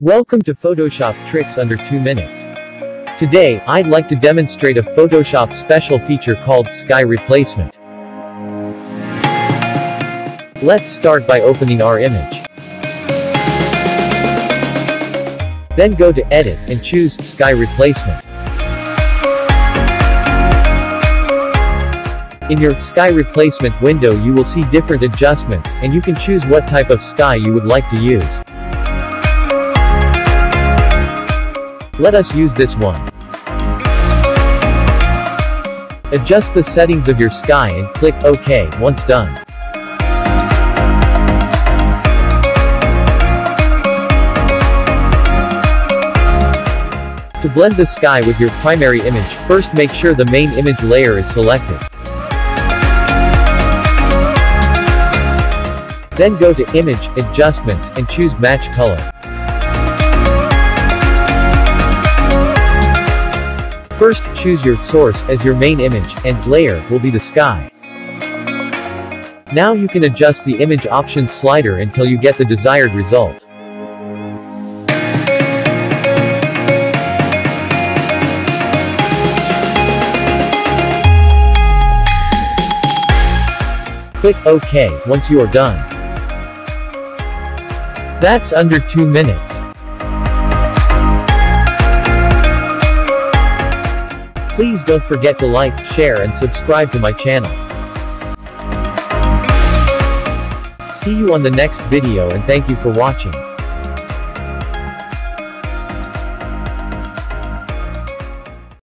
Welcome to Photoshop Tricks under 2 minutes. Today, I'd like to demonstrate a Photoshop special feature called Sky Replacement. Let's start by opening our image. Then go to Edit and choose Sky Replacement. In your Sky Replacement window you will see different adjustments, and you can choose what type of sky you would like to use. Let us use this one. Adjust the settings of your sky and click OK once done. To blend the sky with your primary image, first make sure the main image layer is selected. Then go to Image, Adjustments, and choose Match Color. First, choose your source as your main image, and layer will be the sky. Now you can adjust the image options slider until you get the desired result. Click OK once you are done. That's under 2 minutes. Please don't forget to like, share and subscribe to my channel. See you on the next video and thank you for watching.